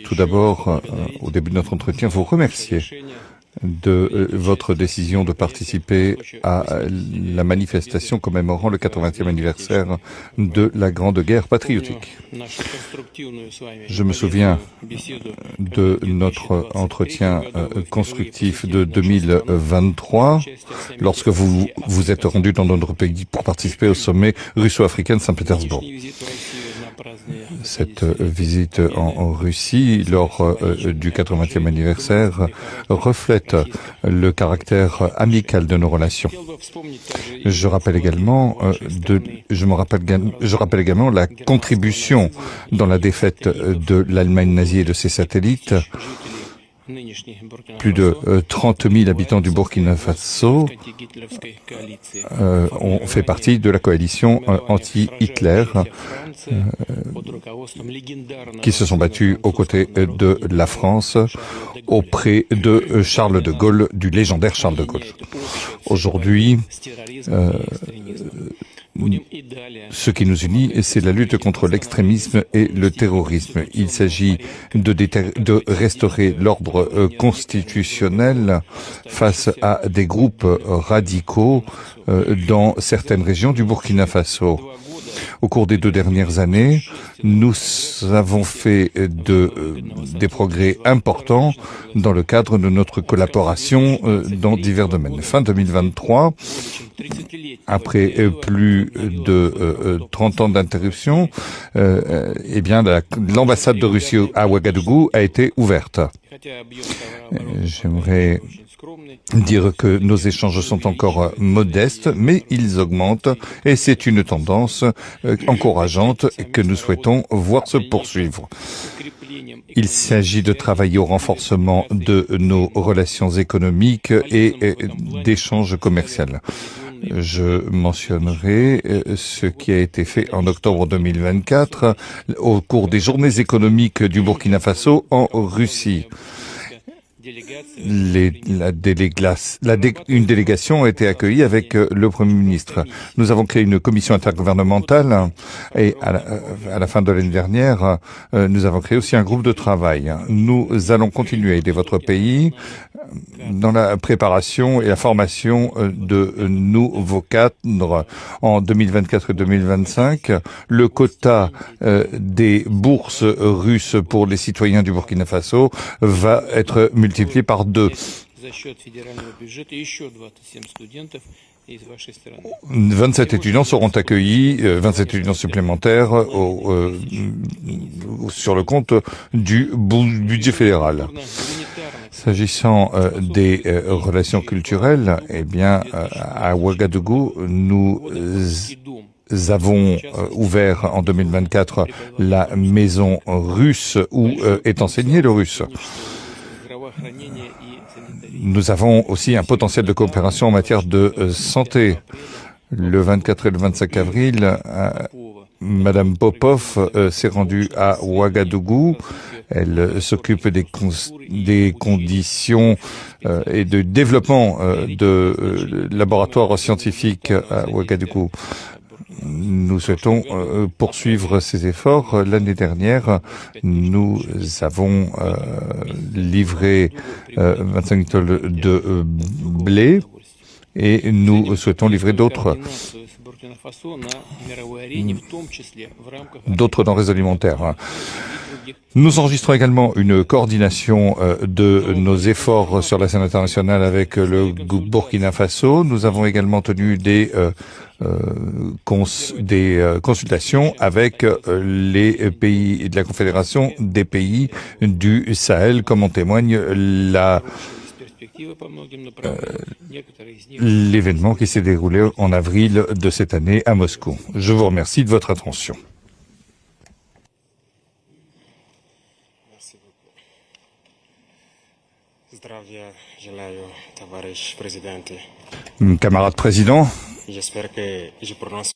tout d'abord, au début de notre entretien, vous remercier de votre décision de participer à la manifestation commémorant le 80e anniversaire de la Grande Guerre patriotique. Je me souviens de notre entretien constructif de 2023, lorsque vous vous êtes rendu dans notre pays pour participer au sommet russo-africain de Saint-Pétersbourg. Cette visite en Russie, lors du 80e anniversaire, reflète le caractère amical de nos relations. Je rappelle également la contribution dans la défaite de l'Allemagne nazie et de ses satellites. Plus de 30 000 habitants du Burkina Faso ont fait partie de la coalition anti-Hitler qui se sont battus aux côtés de la France auprès de Charles de Gaulle, du légendaire Charles de Gaulle. Aujourd'hui, ce qui nous unit, c'est la lutte contre l'extrémisme et le terrorisme. Il s'agit de restaurer l'ordre constitutionnel face à des groupes radicaux dans certaines régions du Burkina Faso. Au cours des 2 dernières années, nous avons fait des progrès importants dans le cadre de notre collaboration dans divers domaines. Fin 2023, après plus de 30 ans d'interruption, l'ambassade de Russie à Ouagadougou a été ouverte. J'aimerais dire que nos échanges sont encore modestes, mais ils augmentent et c'est une tendance encourageante que nous souhaitons voir se poursuivre. Il s'agit de travailler au renforcement de nos relations économiques et d'échanges commerciaux. Je mentionnerai ce qui a été fait en octobre 2024 au cours des journées économiques du Burkina Faso en Russie. Une délégation a été accueillie avec le Premier ministre. Nous avons créé une commission intergouvernementale et à la fin de l'année dernière, nous avons créé aussi un groupe de travail. Nous allons continuer à aider votre pays dans la préparation et la formation de nouveaux cadres en 2024 et 2025. Le quota des bourses russes pour les citoyens du Burkina Faso va être multiplié par 2. 27 étudiants seront accueillis, 27 étudiants supplémentaires sur le compte du budget fédéral. S'agissant des relations culturelles, à Ouagadougou, nous avons ouvert en 2024 la maison russe où est enseigné le russe. Nous avons aussi un potentiel de coopération en matière de santé. Le 24 et le 25 avril, Madame Popov s'est rendue à Ouagadougou. Elle s'occupe des conditions et de développement de laboratoires scientifiques à Ouagadougou. Nous souhaitons poursuivre ces efforts. L'année dernière, nous avons livré 25 tonnes de blé et nous souhaitons livrer d'autres denrées alimentaires. Nous enregistrons également une coordination de nos efforts sur la scène internationale avec le Burkina Faso. Nous avons également tenu des consultations avec les pays de la Confédération des pays du Sahel, comme en témoigne l'événement qui s'est déroulé en avril de cette année à Moscou. Je vous remercie de votre attention. Camarade président, j'espère que je prononce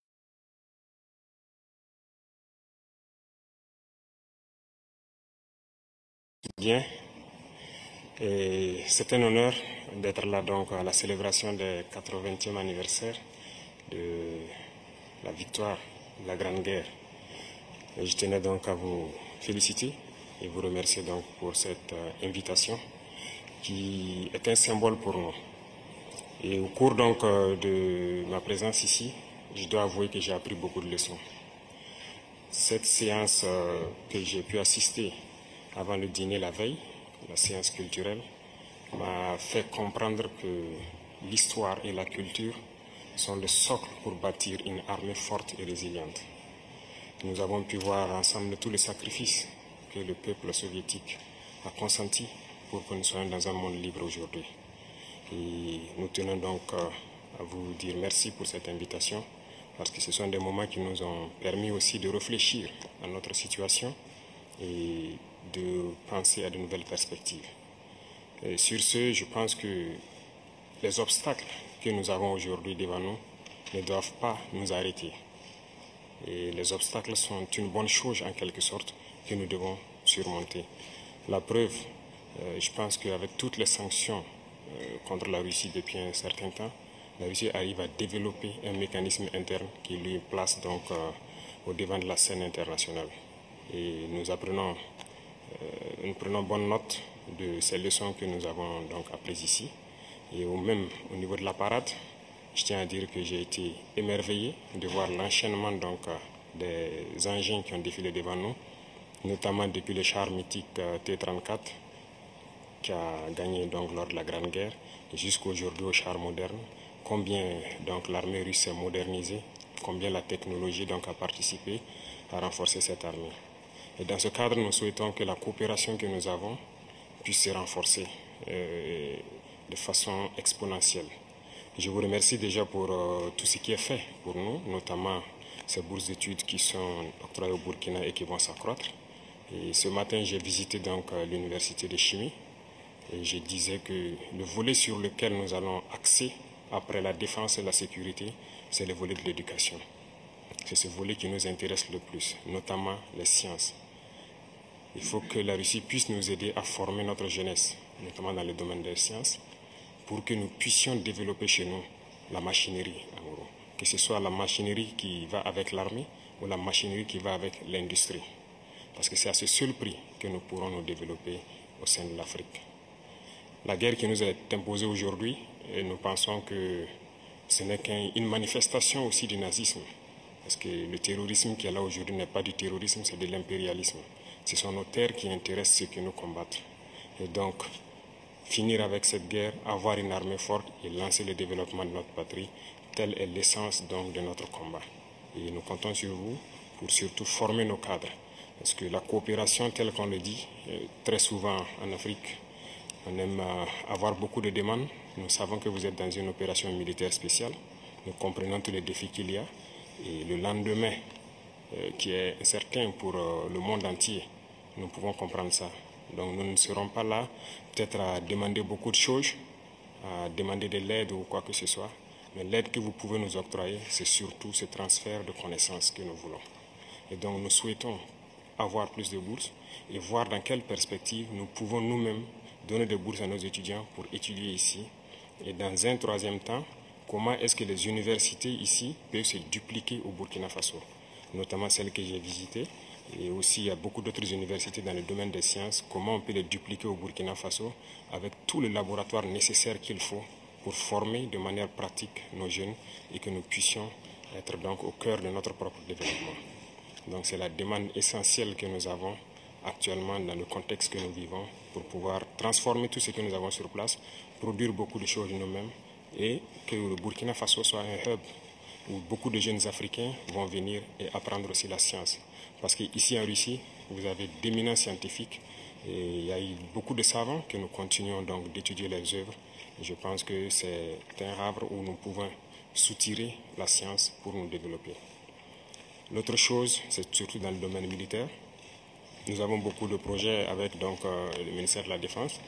bien. C'est un honneur d'être là donc à la célébration du 80e anniversaire de la victoire de la Grande Guerre. Et je tenais donc à vous féliciter et vous remercier donc pour cette invitation qui est un symbole pour nous. Et au cours donc de ma présence ici, je dois avouer que j'ai appris beaucoup de leçons. Cette séance que j'ai pu assister avant le dîner la veille, la séance culturelle, m'a fait comprendre que l'histoire et la culture sont le socle pour bâtir une armée forte et résiliente. Nous avons pu voir ensemble tous les sacrifices que le peuple soviétique a consentis pour que nous soyons dans un monde libre aujourd'hui. Et nous tenons donc à vous dire merci pour cette invitation, parce que ce sont des moments qui nous ont permis aussi de réfléchir à notre situation et de penser à de nouvelles perspectives. Et sur ce, je pense que les obstacles que nous avons aujourd'hui devant nous ne doivent pas nous arrêter. Et les obstacles sont une bonne chose en quelque sorte que nous devons surmonter. La preuve, je pense qu'avec toutes les sanctions contre la Russie depuis un certain temps, la Russie arrive à développer un mécanisme interne qui lui place donc au devant de la scène internationale. Et nous prenons bonne note de ces leçons que nous avons donc apprises ici. Et même au niveau de la parade, je tiens à dire que j'ai été émerveillé de voir l'enchaînement donc des engins qui ont défilé devant nous, notamment depuis le char mythique T-34 qui a gagné donc lors de la Grande Guerre jusqu'aujourd'hui au char moderne. Combien donc l'armée russe s'est modernisée, combien la technologie donc a participé à renforcer cette armée. Et dans ce cadre, nous souhaitons que la coopération que nous avons puisse se renforcer de façon exponentielle. Je vous remercie déjà pour tout ce qui est fait pour nous, notamment ces bourses d'études qui sont octroyées au Burkina et qui vont s'accroître. Et ce matin, j'ai visité donc l'université de chimie et je disais que le volet sur lequel nous allons axer après la défense et la sécurité, c'est le volet de l'éducation. C'est ce volet qui nous intéresse le plus, notamment les sciences. Il faut que la Russie puisse nous aider à former notre jeunesse, notamment dans le domaine des sciences, pour que nous puissions développer chez nous la machinerie, en gros. Que ce soit la machinerie qui va avec l'armée ou la machinerie qui va avec l'industrie. Parce que c'est à ce seul prix que nous pourrons nous développer au sein de l'Afrique. La guerre qui nous est imposée aujourd'hui, nous pensons que ce n'est qu'une manifestation aussi du nazisme. Parce que le terrorisme qui est là aujourd'hui n'est pas du terrorisme, c'est de l'impérialisme. Ce sont nos terres qui intéressent ceux qui nous combattent. Et donc, finir avec cette guerre, avoir une armée forte et lancer le développement de notre patrie, telle est l'essence donc de notre combat. Et nous comptons sur vous pour surtout former nos cadres. Parce que la coopération, telle qu'on le dit, très souvent en Afrique, on aime avoir beaucoup de demandes. Nous savons que vous êtes dans une opération militaire spéciale. Nous comprenons tous les défis qu'il y a. Et le lendemain, qui est incertain pour le monde entier, nous pouvons comprendre ça. Donc nous ne serons pas là peut-être à demander beaucoup de choses, à demander de l'aide ou quoi que ce soit. Mais l'aide que vous pouvez nous octroyer, c'est surtout ce transfert de connaissances que nous voulons. Et donc nous souhaitons avoir plus de bourses et voir dans quelle perspective nous pouvons nous-mêmes donner des bourses à nos étudiants pour étudier ici. Et dans un troisième temps, comment est-ce que les universités ici peuvent se dupliquer au Burkina Faso, notamment celles que j'ai visitées. Et aussi, il y a beaucoup d'autres universités dans le domaine des sciences. Comment on peut les dupliquer au Burkina Faso avec tous les laboratoires nécessaires qu'il faut pour former de manière pratique nos jeunes et que nous puissions être donc au cœur de notre propre développement. Donc c'est la demande essentielle que nous avons actuellement dans le contexte que nous vivons pour pouvoir transformer tout ce que nous avons sur place, produire beaucoup de choses nous-mêmes et que le Burkina Faso soit un hub où beaucoup de jeunes Africains vont venir et apprendre aussi la science. Parce qu'ici en Russie, vous avez d'éminents scientifiques et il y a eu beaucoup de savants que nous continuons donc d'étudier leurs œuvres. Et je pense que c'est un havre où nous pouvons soutirer la science pour nous développer. L'autre chose, c'est surtout dans le domaine militaire. Nous avons beaucoup de projets avec donc, le ministère de la Défense